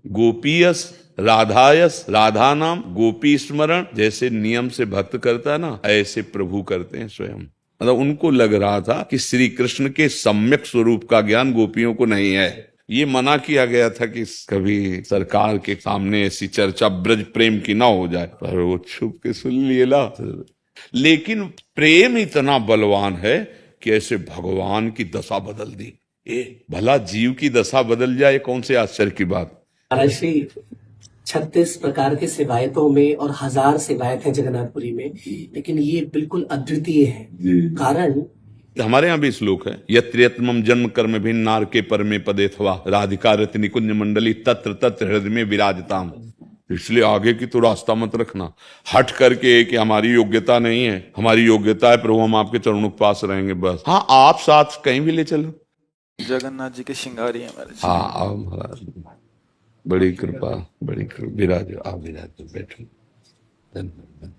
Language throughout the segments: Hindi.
गोपीयस राधायस, राधा नाम गोपी स्मरण, जैसे नियम से भक्त करता है ना, ऐसे प्रभु करते हैं स्वयं। मतलब उनको लग रहा था कि श्री कृष्ण के सम्यक स्वरूप का ज्ञान गोपियों को नहीं है। ये मना किया गया था कि कभी सरकार के सामने ऐसी चर्चा ब्रज प्रेम की ना हो जाए, पर वो छुप के सुन लिया। लेकिन प्रेम इतना बलवान है कि ऐसे भगवान की दशा बदल दी। भला जीव की दशा बदल जाए, कौन से आश्चर्य की बात। 36 प्रकार के सेवायतों में और 1000 सेवायत है जगन्नाथपुरी में, लेकिन ये बिल्कुल अद्वितीय है। कारण हमारे यहाँ भी श्लोक है, यत्र यत्मम जन्म कर्म भिन्नार के परमे पदे थवा राधिका रति निकुंज मंडली तत्र तत्र हृदय में विराजताम। इसलिए आगे की तो रास्ता मत रखना हट करके कि हमारी योग्यता नहीं है, हमारी योग्यता है प्रभु हम आपके चरणों के पास रहेंगे बस। हाँ, आप साथ कहीं भी ले चलो। जगन्नाथ जी के श्रृंगारी है महाराज। हाँ आओ महाराज, बड़ी कृपा, बड़ी कृपा। विराजो, आप विराजो, बैठो। धन्यवाद।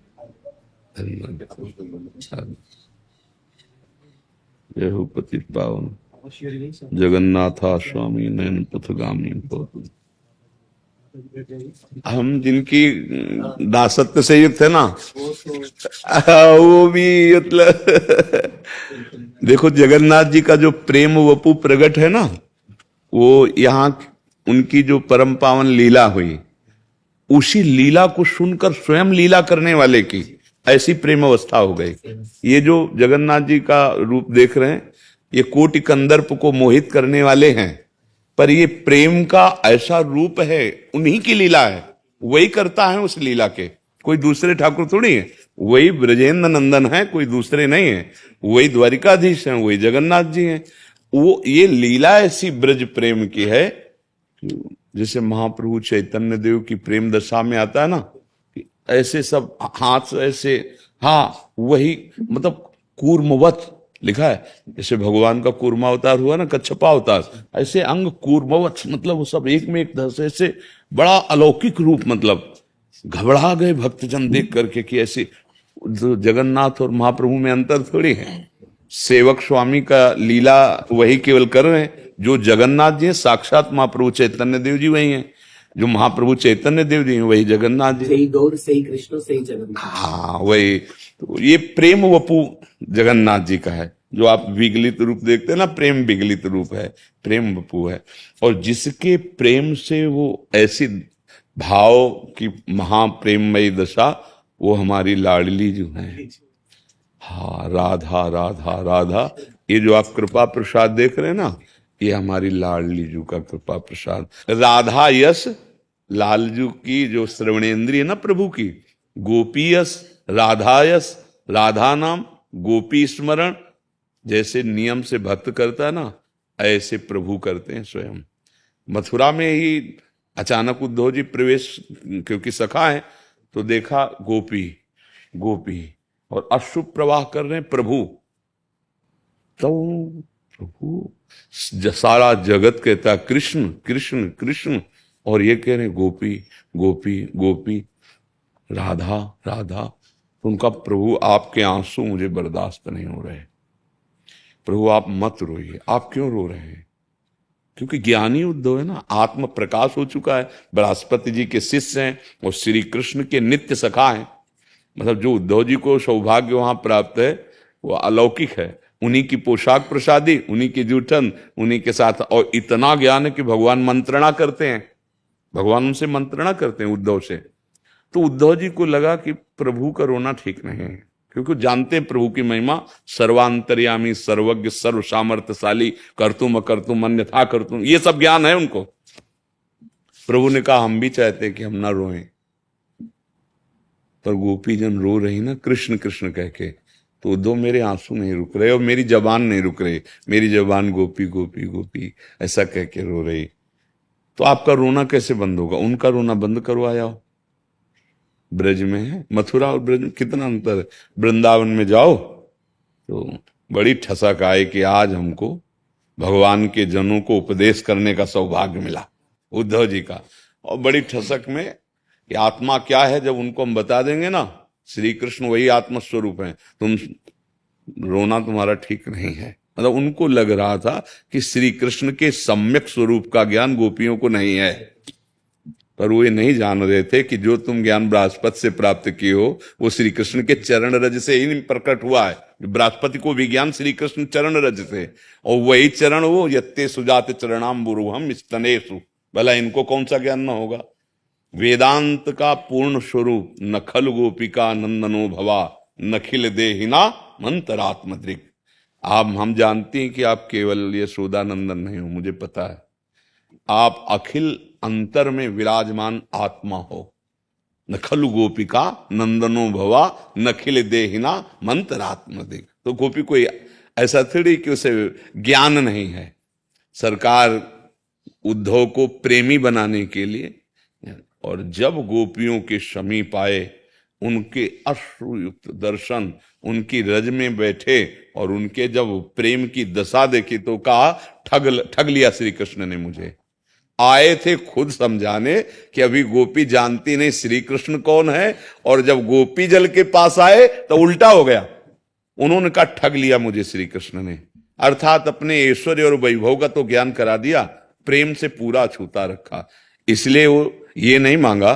जय हो पति पावन जगन्नाथा स्वामी नयन पथगामी। हम जिनकी दासत्व से युक्त है ना, वो भी मतलब देखो जगन्नाथ जी का जो प्रेम वपु प्रकट है ना, वो यहाँ उनकी जो परम पावन लीला हुई, उसी लीला को सुनकर स्वयं लीला करने वाले की ऐसी प्रेम अवस्था हो गई। ये जो जगन्नाथ जी का रूप देख रहे हैं, ये कोटि कंदर्प को मोहित करने वाले हैं, पर ये प्रेम का ऐसा रूप है, उन्हीं की लीला है, वही करता है उस लीला के। कोई दूसरे ठाकुर थोड़ी है, वही ब्रजेंद्र नंदन है, कोई दूसरे नहीं है, वही द्वारिकाधीश हैं, वही जगन्नाथ जी हैं। वो ये लीला ऐसी ब्रज प्रेम की है, जैसे महाप्रभु चैतन्य देव की प्रेम दशा में आता है ना, ऐसे सब हाथ ऐसे, हाँ वही मतलब कूर्मवत लिखा है, जैसे भगवान का कूर्मा अवतार हुआ ना, कच्छपा अवतार, ऐसे अंग कूर्मवत, मतलब वो सब एक में एक धस, ऐसे बड़ा अलौकिक रूप। मतलब घबरा गए भक्तजन देख करके कि ऐसे जगन्नाथ और महाप्रभु में अंतर थोड़ी है। सेवक स्वामी का लीला वही केवल कर रहे हैं, जो जगन्नाथ जी हैं साक्षात महाप्रभु चैतन्य देव जी वही हैं, जो महाप्रभु चैतन्य देव जी हैं वही जगन्नाथ जी। सही गौर, सही कृष्ण, सही जगन्नाथ। हाँ वही तो, ये प्रेम वपु जगन्नाथ जी का है। जो आप विगलित रूप देखते हैं ना, प्रेम विगलित रूप है, प्रेम वपु है। और जिसके प्रेम से वो ऐसी भाव की महाप्रेममयी दशा, वो हमारी लाडली जो है। हाँ, राधा राधा राधा, ये जो आप कृपा प्रसाद देख रहे हैं ना, ये हमारी लाडली जू का कृपा प्रसाद। राधा यश, लालजू की जो श्रवणेन्द्रिय ना प्रभु की, गोपीयस राधायस, राधा नाम गोपी स्मरण, जैसे नियम से भक्त करता है ना, ऐसे प्रभु करते हैं स्वयं। मथुरा में ही अचानक उद्धव जी प्रवेश, क्योंकि सखा है, तो देखा गोपी गोपी और अशुभ प्रवाह कर रहे हैं प्रभु। तो प्रभु सारा जगत कहता है कृष्ण कृष्ण कृष्ण, और ये कह रहे गोपी गोपी गोपी, राधा राधा। तो उनका प्रभु आपके आंसू मुझे बर्दाश्त नहीं हो रहे, प्रभु आप मत रोइए। आप क्यों रो रहे हैं? क्योंकि ज्ञानी उद्धव है ना, आत्म प्रकाश हो चुका है, बृहस्पति जी के शिष्य हैं और श्री कृष्ण के नित्य सखा हैं। मतलब जो उद्धव जी को सौभाग्य वहां प्राप्त है वो अलौकिक है। उन्हीं की पोशाक प्रसादी, उन्हीं की जूठन, उन्हीं के साथ, और इतना ज्ञान है कि भगवान मंत्रणा करते हैं, भगवान उनसे मंत्रणा करते हैं उद्धव से। तो उद्धव जी को लगा कि प्रभु का रोना ठीक नहीं है, क्योंकि जानते हैं प्रभु की महिमा, सर्वांतर्यामी सर्वज्ञ सर्व सामर्थ्यशाली, कर्तुम अकर्तुम अन्यथा कर्तुम, ये सब ज्ञान है उनको। प्रभु ने कहा हम भी चाहते हैं कि हम ना रोएं, पर गोपी जन रो रही ना कृष्ण कृष्ण कह के, तो उद्धव मेरे आंसू नहीं रुक रहे और मेरी जबान नहीं रुक रही, मेरी जबान गोपी गोपी गोपी ऐसा कह के रो रही। तो आपका रोना कैसे बंद होगा? उनका रोना बंद करवाया हो। ब्रज में है, मथुरा और ब्रज में कितना अंतर है। वृंदावन में जाओ तो बड़ी ठसक आए कि आज हमको भगवान के जनों को उपदेश करने का सौभाग्य मिला उद्धव जी का। और बड़ी ठसक में कि आत्मा क्या है, जब उनको हम बता देंगे ना, श्री कृष्ण वही आत्मा स्वरूप है, तुम रोना तुम्हारा ठीक नहीं है। मतलब उनको लग रहा था कि श्री कृष्ण के सम्यक स्वरूप का ज्ञान गोपियों को नहीं है। पर वो ये नहीं जान रहे थे कि जो तुम ज्ञान बृहस्पति से प्राप्त किए हो वो श्री कृष्ण के चरण रज से ही प्रकट हुआ है। बृहस्पति को विज्ञान श्री कृष्ण चरण रज से, और वही चरण वो यत्ते सुजात चरणाम्बुरुहम स्तनेषु, भला इनको कौन सा ज्ञान न होगा। वेदांत का पूर्ण स्वरूप नखल गोपिका नंदनो भवा नखिल देहिना मंतरात्मद्रिक। आप हम जानते हैं कि आप केवल यशोदा नंदन नहीं हो, मुझे पता है, आप अखिल अंतर में विराजमान आत्मा हो। नखलु गोपिका नंदनो भवा नखिल देहिना मंतरात्मदिक। तो गोपी कोई ऐसा थोड़ी कि उसे ज्ञान नहीं है। सरकार उद्धव को प्रेमी बनाने के लिए, और जब गोपियों के समीप आए, उनके अश्रुयुक्त दर्शन, उनकी रज में बैठे और उनके जब प्रेम की दशा देखी तो कहा ठग लिया श्री कृष्ण ने मुझे। आए थे खुद समझाने कि अभी गोपी जानती नहीं श्री कृष्ण कौन है, और जब गोपी जल के पास आए तो उल्टा हो गया। उन्होंने कहा ठग लिया मुझे श्री कृष्ण ने, अर्थात अपने ऐश्वर्य और वैभव का तो ज्ञान करा दिया, प्रेम से पूरा छूता रखा। इसलिए वो ये नहीं मांगा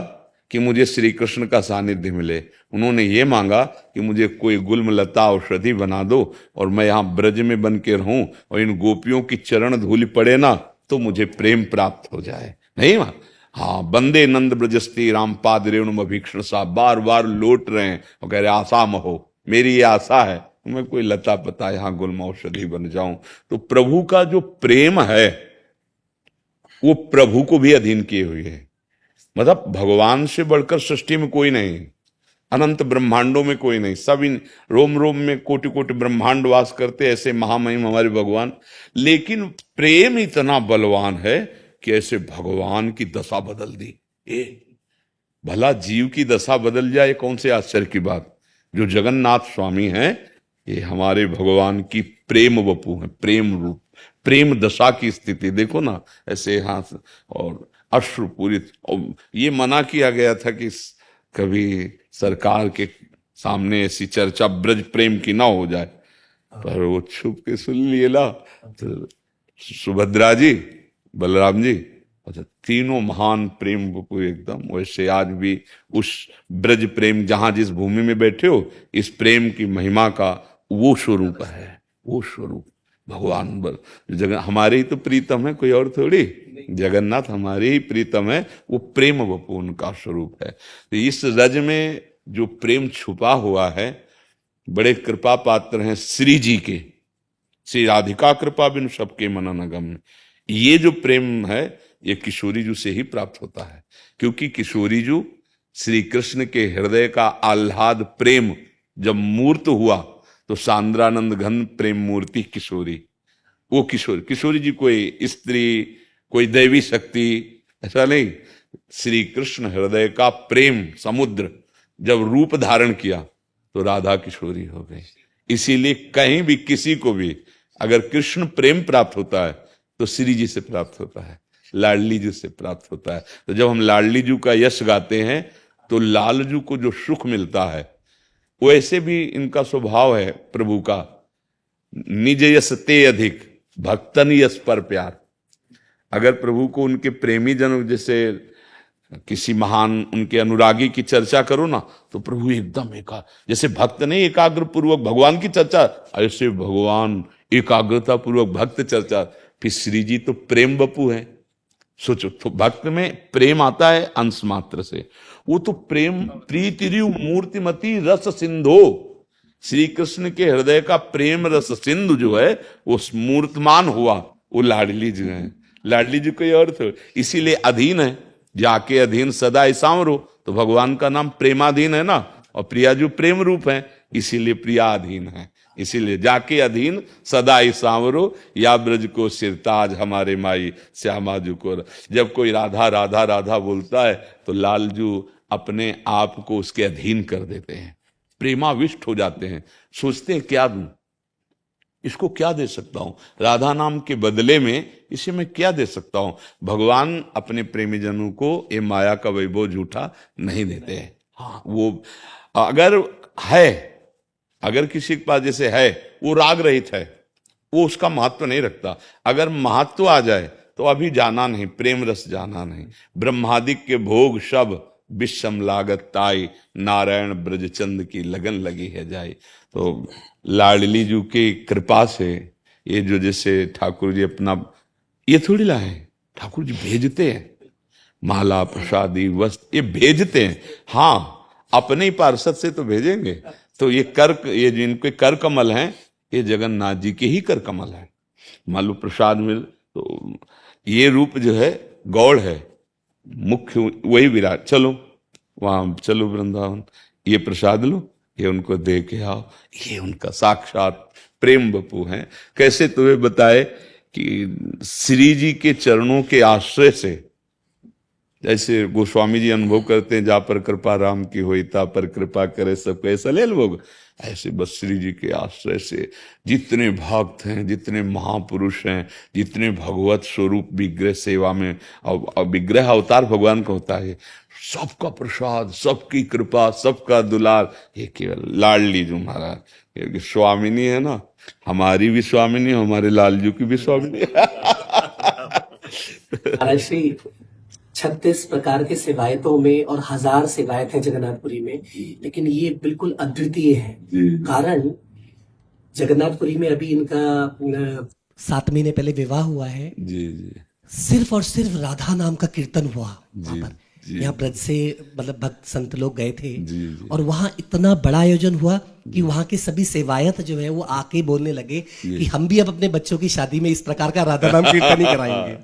कि मुझे श्री कृष्ण का सानिध्य मिले, उन्होंने ये मांगा कि मुझे कोई गुल्म लता औषधि बना दो और मैं यहां ब्रज में बन के रहूं और इन गोपियों की चरण धूलि पड़े ना तो मुझे प्रेम प्राप्त हो जाए। नहीं मां, हाँ, बंदे नंद ब्रजस्ती रामपाद रेणुम अभीक्षण सा, बार बार लौट रहे हैं और कह रहे आशा महो, मेरी ये आशा है मैं कोई लता पता यहां गुल्म औषधि बन जाऊं। तो प्रभु का जो प्रेम है वो प्रभु को भी अधीन किए हुए है। मतलब भगवान से बढ़कर सृष्टि में कोई नहीं, अनंत ब्रह्मांडों में कोई नहीं, सब इन रोम रोम में कोटि कोटि ब्रह्मांड वास करते, ऐसे महामहिम हमारे भगवान। लेकिन प्रेम इतना बलवान है कि ऐसे भगवान की दशा बदल दी। भला जीव की दशा बदल जाए, कौन से आश्चर्य की बात। जो जगन्नाथ स्वामी हैं ये हमारे भगवान की प्रेम वपु है, प्रेम रूप, प्रेम दशा की स्थिति देखो ना, ऐसे हाथ और अश्रुपूरित। और ये मना किया गया था कि कभी सरकार के सामने ऐसी चर्चा ब्रज प्रेम की ना हो जाए, पर वो छुप के सुन लिए ला। तो सुभद्रा जी, बलराम जी, अच्छा, तीनों महान प्रेम वपु एकदम। वैसे आज भी उस ब्रज प्रेम, जहां जिस भूमि में बैठे हो, इस प्रेम की महिमा का वो स्वरूप है, वो स्वरूप भगवान जगन हमारे ही तो प्रीतम है, कोई और थोड़ी। जगन्नाथ हमारे ही प्रीतम है, वो प्रेम वपु उनका स्वरूप है। तो इस रज में जो प्रेम छुपा हुआ है, बड़े कृपा पात्र हैं श्री जी के, श्री राधिका कृपा बिन सबके मन न गम। ये जो प्रेम है ये किशोरी जू से ही प्राप्त होता है, क्योंकि किशोरी जू श्री कृष्ण के हृदय का आह्लाद प्रेम जब मूर्त हुआ तो सांद्रानंद घन प्रेम मूर्ति किशोरी। वो किशोरी जी कोई स्त्री, कोई दैवी शक्ति, ऐसा नहीं। श्री कृष्ण हृदय का प्रेम समुद्र जब रूप धारण किया तो राधा किशोरी हो गई। इसीलिए कहीं भी किसी को भी अगर कृष्ण प्रेम प्राप्त होता है तो श्री जी से प्राप्त होता है, लाडली जी से प्राप्त होता है। तो जब हम लाडली जी का यश गाते हैं तो लाल जी को जो सुख मिलता है, वैसे भी इनका स्वभाव है प्रभु का, निज यश ते अधिक भक्तन यश पर प्यार। अगर प्रभु को उनके प्रेमी जन, जैसे किसी महान उनके अनुरागी की चर्चा करो ना, तो प्रभु एकदम जैसे भक्त नहीं एकाग्र पूर्वक भगवान की चर्चा, ऐसे भगवान एकाग्रता पूर्वक भक्त चर्चा। फिर श्री जी तो प्रेम वपु है। सोचो, तो भक्त में प्रेम आता है अंश मात्र से, वो तो प्रेम प्रीतिरु मूर्तिमती रस सिंधु। श्री कृष्ण के हृदय का प्रेम रस सिंधु जो है वो मूर्तमान हुआ, वो लाडली जी है। लाडली जी कोई और थे, इसीलिए अधीन है, जाके अधीन सदा सांवरो। तो भगवान का नाम प्रेमाधीन है ना, और प्रिया जो प्रेम रूप है, इसीलिए प्रिया अधीन है। इसीलिए जाके अधीन सदा सांवरो, या ब्रज को सिरताज हमारे माई श्यामाजू को। जब कोई राधा राधा राधा बोलता है तो लालजू अपने आप को उसके अधीन कर देते हैं, प्रेमाविष्ट हो जाते हैं। सोचते हैं क्या दूं इसको, क्या दे सकता हूं राधा नाम के बदले में, इसे मैं क्या दे सकता हूं। भगवान अपने प्रेमी जनों को ये माया का वैभव झूठा नहीं देते हैं। हाँ, वो अगर है, अगर किसी के पास जैसे है वो राग रहित है, वो उसका महत्व नहीं रखता। अगर महत्व आ जाए तो अभी जाना नहीं, प्रेम रस जाना नहीं। ब्रह्मादिक के भोग सब विषम लागत ताई, नारायण ब्रजचंद की लगन लगी है जाई। तो लाडली जी की कृपा से ये जो जैसे ठाकुर जी अपना, ये थोड़ी लाए, ठाकुर जी भेजते हैं, माला प्रसादी वस्त्र ये भेजते हैं। हाँ, अपने ही पार्षद से तो भेजेंगे। तो ये ये जिनके कर कमल हैं, ये जगन्नाथ जी के ही कर कमल हैं। मान लो प्रसाद मिल, तो ये रूप जो है गौड़ है, मुख्य वही विराट। चलो वहां, चलो वृंदावन, ये प्रसाद लो, ये उनको दे के आओ। ये उनका साक्षात प्रेम बपू हैं। कैसे तुम्हें बताए कि श्री जी के चरणों के आश्रय से, जैसे गोस्वामी जी अनुभव करते हैं, जा पर कृपा राम की होई ता पर कृपा करे सब कैसा ले लोग, ऐसे बस श्री जी के आश्रय से जितने भक्त हैं, जितने महापुरुष हैं, जितने भगवत स्वरूप विग्रह सेवा में, और विग्रह अवतार भगवान का होता है, सबका प्रसाद, सबकी कृपा, सबका दुलार, ये केवल लाडली जो महाराज, क्योंकि स्वामिनी है ना, हमारी भी स्वामिनी, हमारे लालजू की भी स्वामिनी। महाराज श्री 36 प्रकार के सेवायतों में और 1000 सेवायत हैं जगन्नाथपुरी में, लेकिन ये बिल्कुल अद्वितीय है। कारण जगन्नाथपुरी में अभी इनका 7 महीने पहले विवाह हुआ है। जी जी, सिर्फ और सिर्फ राधा नाम का कीर्तन हुआ वहां पर। जी। यहाँ ब्रज से मतलब भक्त संत लोग गए थे, जी जी, और वहाँ इतना बड़ा आयोजन हुआ कि वहाँ के सभी सेवायत जो है वो आके बोलने लगे कि हम भी अब अपने बच्चों की शादी में इस प्रकार का राधा नाम कीर्तन ही कराएंगे।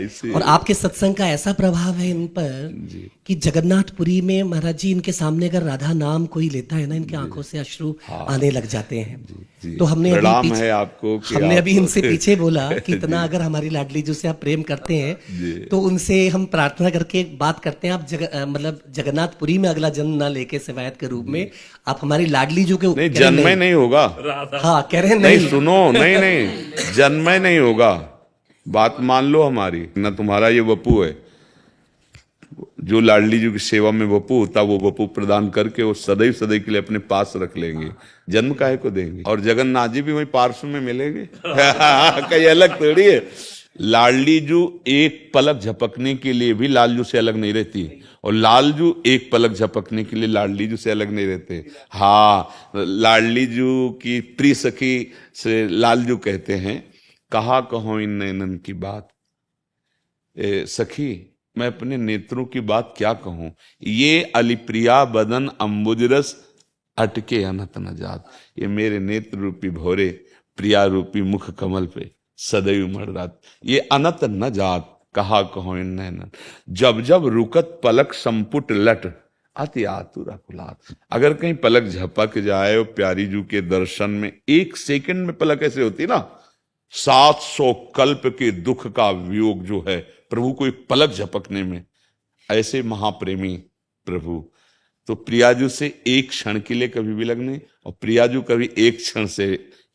ऐसे और आपके सत्संग का ऐसा प्रभाव है इन पर कि जगन्नाथपुरी में महाराज जी इनके सामने अगर राधा नाम कोई लेता है ना, इनके आंखों से अश्रु आने लग जाते हैं। तो हमने प्रणाम है आपको कि हमने आप अभी इनसे पीछे बोला कि इतना अगर हमारी लाडली जी से आप प्रेम करते हैं तो उनसे हम प्रार्थना करके एक बात करते हैं, आप मतलब जगन्नाथपुरी में अगला जन्म ना लेके सेवायत के रूप में आप हमारी लाडली जी के जन्म में नहीं होगा। हाँ, कह रहे हैं नहीं, सुनो, नहीं नहीं, जन्म में नहीं होगा, बात मान लो हमारी ना। तुम्हारा ये वपू है, जो लाडली जी की सेवा में वपू होता, वो वपू प्रदान करके वो सदैव सदैव के लिए अपने पास रख लेंगे। जन्म काहे को देंगे? और जगन्नाथ जी भी वही पार्श्व में मिलेंगे। कहीं अलग थोड़ी है। लाडली जू एक पलक झपकने के लिए भी लालजू से अलग नहीं रहती, और लालजू एक पलक झपकने के लिए लाडली जू से अलग नहीं रहते। हाँ, लाडली जू की प्रिय सखी से लालजू कहते हैं, कहा कहो इन नैनन की बात, सखी मैं अपने नेत्रों की बात क्या कहूं, ये अलिप्रिया बदन अम्बुजरस अटके अनत न जात। ये मेरे नेत्र रूपी भौरे प्रिया रूपी मुख कमल पे सदैव मड़रात, ये अनत न जात, कहा कहो इन नैनन, जब जब रुकत पलक संपुट लट अति आतुर अकुलात। अगर कहीं पलक झपक जाए और प्यारी जू के दर्शन में, एक सेकंड में पलक ऐसे होती ना, 700 कल्प के दुख का वियोग जो है प्रभु को एक पलक झपकने में, ऐसे महाप्रेमी प्रभु। तो प्रियाजू से एक क्षण के लिए कभी भी लगने, और प्रियाजू कभी एक क्षण से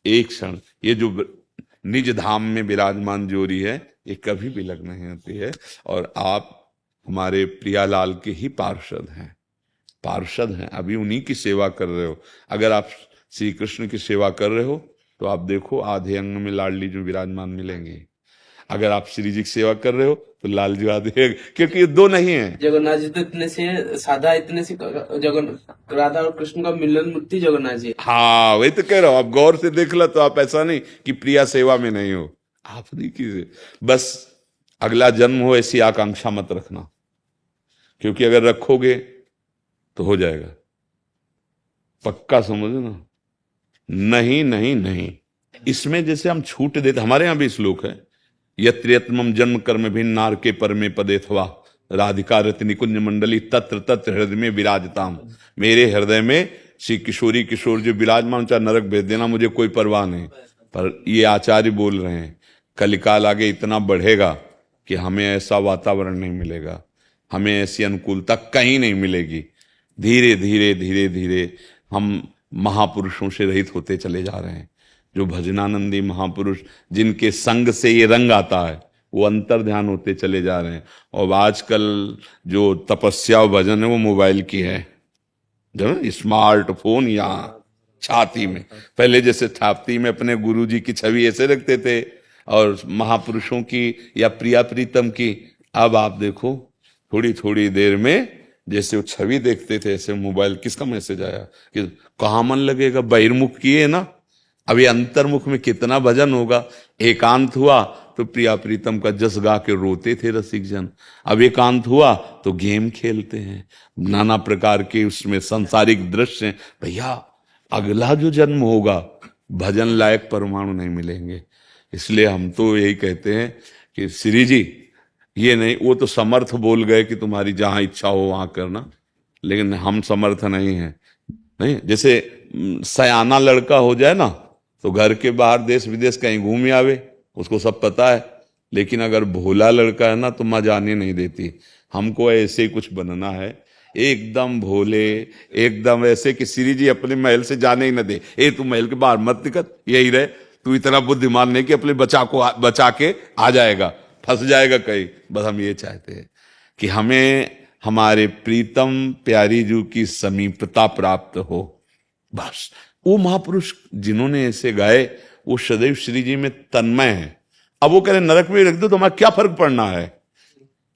एक क्षण, ये जो निज धाम में विराजमान जोड़ी है, ये कभी भी लग नहीं होती है। और आप हमारे प्रियालाल के ही पार्षद हैं, पार्षद हैं, अभी उन्हीं की सेवा कर रहे हो। अगर आप श्री कृष्ण की सेवा कर रहे हो तो आप देखो आधे अंग में लाडली जो विराजमान मिलेंगे। अगर आप श्री जी की सेवा कर रहे हो तो लालजू आधे, क्योंकि ये दो नहीं है। जगन्नाथ जी तो इतने से सादा, इतने से राधा और कृष्ण का मिलन मूर्ति जगन्नाथ जी। हाँ, वही तो कह रहा हूं, आप गौर से देख लो तो आप ऐसा नहीं कि प्रिया सेवा में नहीं हो, आप देखिए। बस अगला जन्म हो ऐसी आकांक्षा मत रखना, क्योंकि अगर रखोगे तो हो जाएगा, पक्का समझो ना। नहीं नहीं नहीं, इसमें जैसे हम छूट देते, हमारे यहां भी श्लोक है, यत्र यत्मम जन्म कर्म भिन्नार के परमे पदेथवा राधिका रति निकुंज मंडली तत्र तत्र हृदय में विराजताम। मेरे हृदय में श्री किशोरी किशोर जो विराजमान, चाहे नरक भेज देना, मुझे कोई परवाह नहीं। पर ये आचार्य बोल रहे हैं, कलिकाल आगे इतना बढ़ेगा कि हमें ऐसा वातावरण नहीं मिलेगा, हमें ऐसी अनुकूलता कहीं नहीं मिलेगी। धीरे धीरे धीरे धीरे हम महापुरुषों से रहित होते चले जा रहे हैं। जो भजनानंदी महापुरुष जिनके संग से ये रंग आता है, वो अंतर ध्यान होते चले जा रहे हैं। और आजकल जो तपस्या और भजन है वो मोबाइल की है, जो स्मार्टफोन या छाती में। पहले जैसे छाती में अपने गुरुजी की छवि ऐसे रखते थे, और महापुरुषों की या प्रिया प्रीतम की। अब आप देखो थोड़ी थोड़ी देर में जैसे वो छवि देखते थे ऐसे मोबाइल, किसका मैसेज आया कि कहाँ मन लगेगा, बहिर्मुख किए ना। अभी अंतर्मुख में कितना भजन होगा। एकांत हुआ तो प्रिया प्रीतम का जस गा के रोते थे रसिक जन। अब एकांत हुआ तो गेम खेलते हैं, नाना प्रकार के उसमें सांसारिक दृश्य। भैया अगला जो जन्म होगा भजन लायक परमाणु नहीं मिलेंगे। इसलिए हम तो यही कहते हैं कि श्री जी ये नहीं, वो तो समर्थ बोल गए कि तुम्हारी जहां इच्छा हो वहां करना, लेकिन हम समर्थ नहीं है। नहीं, जैसे सयाना लड़का हो जाए ना तो घर के बाहर देश विदेश कहीं घूम आवे, उसको सब पता है। लेकिन अगर भोला लड़का है ना तो माँ जाने नहीं देती। हमको ऐसे ही कुछ बनना है, एकदम भोले, एकदम ऐसे कि श्री जी अपने महल से जाने ही न दे। ए तू महल के बाहर मत निकल, यही रहे। तू इतना बुद्धिमान नहीं कि अपने बचा के आ जाएगा, फंस जाएगा कहीं। बस हम ये चाहते हैं कि हमें हमारे प्रीतम प्यारी जू की समीपता प्राप्त हो। बस वो महापुरुष जिन्होंने ऐसे गाए वो सदैव श्री जी में तन्मय है। अब वो कह रहे नरक में रख दो तो हमारा क्या फर्क पड़ना है,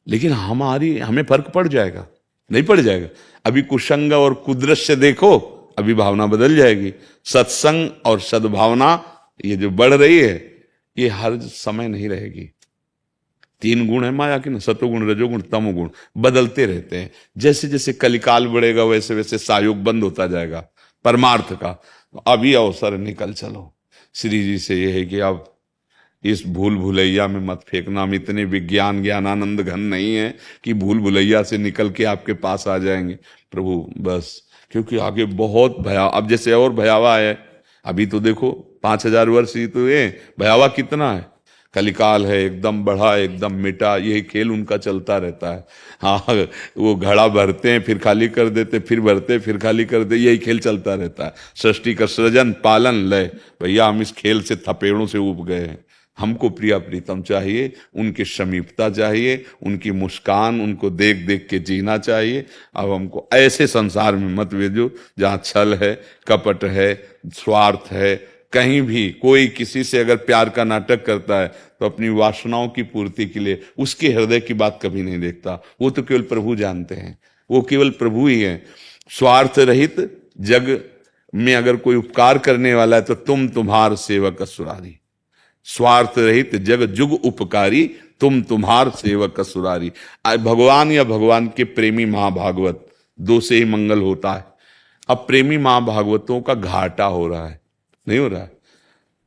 लेकिन हमें फर्क पड़ जाएगा, नहीं पड़ जाएगा। अभी कुसंग और कुदृश्य देखो, अभी भावना बदल जाएगी। सत्संग और सद्भावना ये जो बढ़ रही है ये हर समय नहीं रहेगी। 3 गुण है माया के ना, सतोगुण रजोगुण तमोगुण, बदलते रहते हैं। जैसे जैसे कलिकाल बढ़ेगा वैसे वैसे सहयोग बंद होता जाएगा परमार्थ का। अभी अवसर निकल चलो। श्री जी से यह है कि अब इस भूल भुलैया में मत फेंकना। हम इतने विज्ञान ज्ञानानंद घन नहीं है कि भूल भुलैया से निकल के आपके पास आ जाएंगे प्रभु, बस। क्योंकि आगे बहुत अब जैसे और भयावह है। अभी तो देखो 5000 वर्ष ही तो ये भयावह कितना है। कलिकाल है, एकदम बढ़ा एकदम मिटा, यही खेल उनका चलता रहता है। हाँ, वो घड़ा भरते हैं फिर खाली कर देते, फिर भरते फिर खाली कर दे, यही खेल चलता रहता है। सृष्टि का सृजन पालन लय। भैया हम इस खेल से थपेड़ों से उब गए हैं। हमको प्रिया प्रीतम चाहिए, उनकी समीपता चाहिए, उनकी मुस्कान, उनको देख देख के जीना चाहिए। अब हमको ऐसे संसार में मत भेजो जहाँ छल है, कपट है, स्वार्थ है। कहीं भी कोई किसी से अगर प्यार का नाटक करता है तो अपनी वासनाओं की पूर्ति के लिए उसके हृदय की बात कभी नहीं देखता। वो तो केवल प्रभु जानते हैं, वो केवल प्रभु ही है। स्वार्थ रहित जग में अगर कोई उपकार करने वाला है तो तुम्हार सेवक असुरारी। स्वार्थ रहित जग जुग उपकारी, तुम्हार सेवक असुरारी। भगवान या भगवान के प्रेमी महाभागवत, 2 से ही मंगल होता है। अब प्रेमी महाभागवतों का घाटा हो रहा है, नहीं हो रहा है।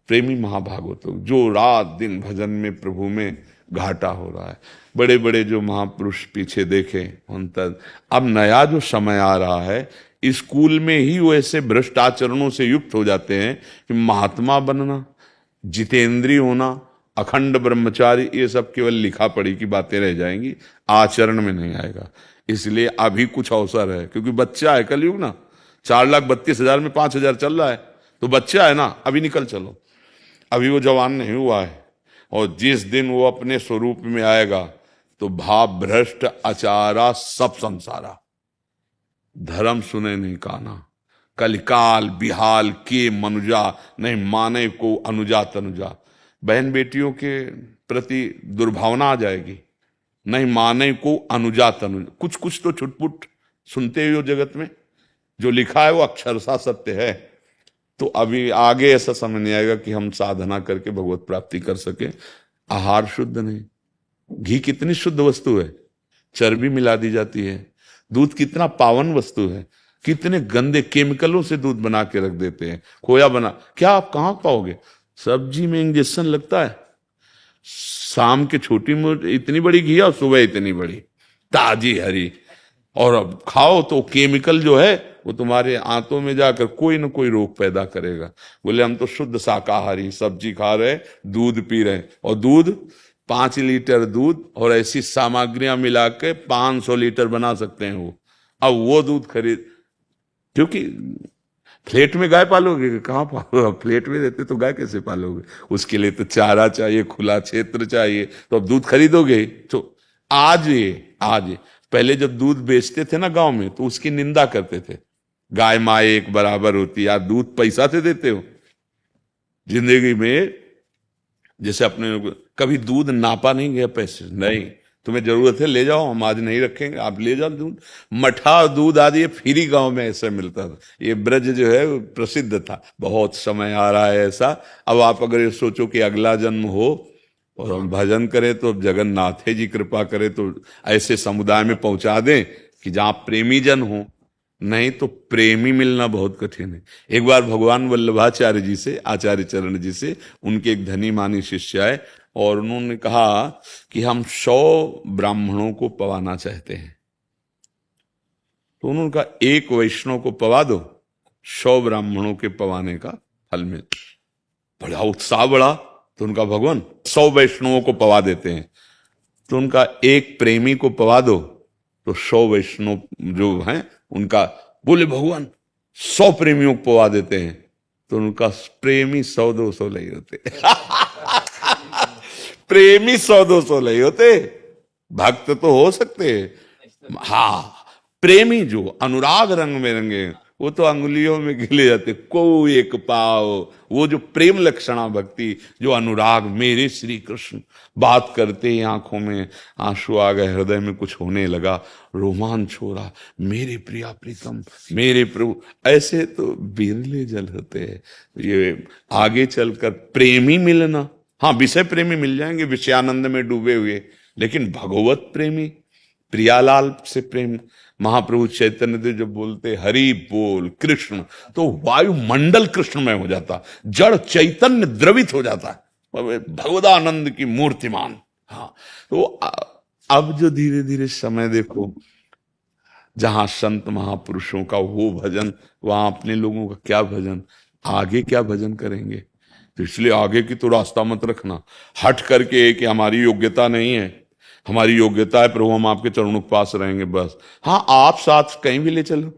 प्रेमी महाभागवतों जो रात दिन भजन में प्रभु में घाटा हो रहा है। बड़े बड़े जो महापुरुष पीछे देखे उन तक अब नया जो समय आ रहा है, स्कूल में ही वो ऐसे भ्रष्ट आचरणों से युक्त हो जाते हैं कि महात्मा बनना, जितेंद्रीय होना, अखंड ब्रह्मचारी, ये सब केवल लिखा पढ़ी की बातें रह जाएंगी, आचरण में नहीं आएगा। इसलिए अभी कुछ अवसर है, क्योंकि बच्चा है कलयुग ना। 4,32,000 में 5,000 चल रहा है, तो बच्चा है ना, अभी निकल चलो। अभी वो जवान नहीं हुआ है, और जिस दिन वो अपने स्वरूप में आएगा तो भाव भ्रष्ट आचारा सब संसारा, धर्म सुने नहीं काना, कलिकाल बिहाल के मनुजा, नहीं माने को अनुजा तनुजा। बहन बेटियों के प्रति दुर्भावना आ जाएगी, नहीं माने को अनुजा तनुजा। कुछ कुछ तो छुटपुट सुनते हो जगत में, जो लिखा है वो अक्षरशः सत्य है। तो अभी आगे ऐसा समय नहीं आएगा कि हम साधना करके भगवत प्राप्ति कर सके। आहार शुद्ध नहीं, घी कितनी शुद्ध वस्तु है, चर्बी मिला दी जाती है। दूध कितना पावन वस्तु है, कितने गंदे केमिकलों से दूध बना के रख देते हैं। खोया बना, क्या आप कहां पाओगे? सब्जी में इंजेक्शन लगता है। शाम के छोटी मोटी इतनी बड़ी घी और सुबह इतनी बड़ी ताजी हरी, और अब खाओ तो केमिकल जो है वो तुम्हारे आंतों में जाकर कोई ना कोई रोग पैदा करेगा। बोले हम तो शुद्ध शाकाहारी, सब्जी खा रहे, दूध पी रहे, और दूध 5 लीटर दूध और ऐसी सामग्रियां मिला के 500 लीटर बना सकते हैं वो। अब वो दूध खरीद, क्योंकि फ्लैट में गाय पालोगे, कहाँ पालोगे? फ्लैट में रहते तो गाय कैसे पालोगे? उसके लिए तो चारा चाहिए, खुला क्षेत्र चाहिए, तो अब दूध खरीदोगे। तो आज पहले जब दूध बेचते थे ना गांव में, तो उसकी निंदा करते थे, गाय माए एक बराबर होती, यार दूध पैसा से देते हो। जिंदगी में जैसे अपने कभी दूध नापा नहीं गया पैसे नहीं, तुम्हें जरूरत है ले जाओ, हम आज नहीं रखेंगे, आप ले जाओ दूध। मठा दूध आदि ये फ्री गांव में ऐसे मिलता था। ये ब्रज जो है वो प्रसिद्ध था। बहुत समय आ रहा है ऐसा। अब आप अगर ये सोचो कि अगला जन्म हो और हम भजन करें तो जगन्नाथ जी कृपा करे तो ऐसे समुदाय में पहुंचा दें कि जहां प्रेमी जन हो, नहीं तो प्रेमी मिलना बहुत कठिन है। एक बार भगवान वल्लभाचार्य जी से, आचार्य चरण जी से, उनके एक धनी मानी शिष्य आए और उन्होंने कहा कि हम 100 ब्राह्मणों को पवाना चाहते हैं। तो उन्होंने कहा 1 वैष्णव को पवा दो, 100 ब्राह्मणों के पवाने का फल मिल। बड़ा उत्साह बढ़ा। तो उनका भगवान 100 वैष्णवों को पवा देते हैं। तो उनका 1 प्रेमी को पवा दो तो 100 वैष्णव जो हैं उनका, बोले भगवान 100 प्रेमियों को पवा देते हैं तो उनका प्रेमी 100-200 नहीं होते। प्रेमी 100-200 नहीं होते, भक्त तो हो सकते हैं। हाँ, प्रेमी जो अनुराग रंग में रंगे वो तो अंगुलियों में गिले जाते। को एक पाओ, वो जो प्रेम लक्षणा भक्ति, जो अनुराग, मेरे श्री कृष्ण, बात करते ही आंखों में आंसू आ गए, हृदय में कुछ होने लगा, रोमांच हो रहा, मेरे प्रिया प्रीतम, मेरे प्रभु, ऐसे तो बिरले जल होते हैं। ये आगे चलकर प्रेमी मिलना, हाँ विषय प्रेमी मिल जाएंगे विषयानंद में डूबे हुए, लेकिन भगवत प्रेमी, प्रियालाल से प्रेम। महाप्रभु चैतन्य देव जब बोलते हरि बोल कृष्ण तो वायुमंडल कृष्णमय हो जाता, जड़ चैतन्य द्रवित हो जाता है, भगवदानंद की मूर्तिमान। हाँ, तो अब जो धीरे धीरे समय देखो, जहां संत महापुरुषों का वो भजन, वहां अपने लोगों का क्या भजन, आगे क्या भजन करेंगे। तो इसलिए आगे की तो रास्ता मत रखना हट करके कि हमारी योग्यता नहीं है, हमारी योग्यता है प्रभु हम आपके चरणों के पास रहेंगे बस। हाँ, आप साथ कहीं भी ले चलो,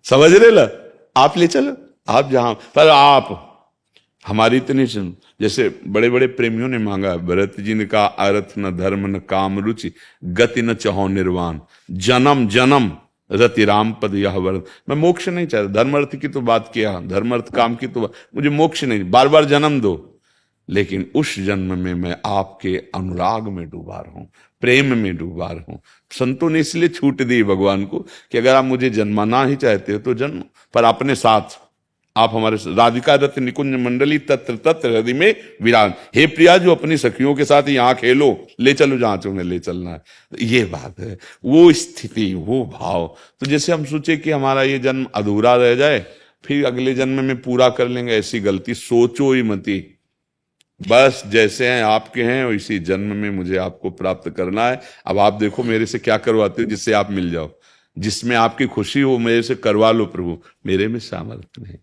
समझ रहे ला, आप ले चलो, आप जहां पर आप हमारी इतनी सुन। जैसे बड़े बड़े प्रेमियों ने मांगा, भरत जी ने कहा अर्थ न धर्म न काम रुचि, गति न चहो निर्वाण, जन्म जन्म रति राम पद यह व्रत। मैं मोक्ष नहीं चाहता, धर्म अर्थ की तो बात किया, धर्म अर्थ काम की तो मुझे मोक्ष नहीं, बार बार जन्म दो, लेकिन उस जन्म में मैं आपके अनुराग में डूबा रहूं, प्रेम में डूबा रहूं। संतों ने इसलिए छूट दी भगवान को कि अगर आप मुझे जन्माना ही चाहते हो तो जन्म, पर अपने साथ आप हमारे राधिका रथ निकुंज मंडली तत्र तत्र हृदय में विराज। हे प्रिया, जो अपनी सखियों के साथ यहाँ खेलो, ले चलो जहां तुम्हें ले चलना है। ये बात है, वो स्थिति, वो भाव। तो जैसे हम सोचे कि हमारा ये जन्म अधूरा रह जाए, फिर अगले जन्म में पूरा कर लेंगे, ऐसी गलती सोचो ही मती। बस जैसे हैं आपके हैं इसी जन्म में मुझे आपको प्राप्त करना है। अब आप देखो मेरे से क्या करवाते हो जिससे आप मिल जाओ, जिसमें आपकी खुशी हो मेरे से करवा लो प्रभु, मेरे में सामर्थ्य नहीं।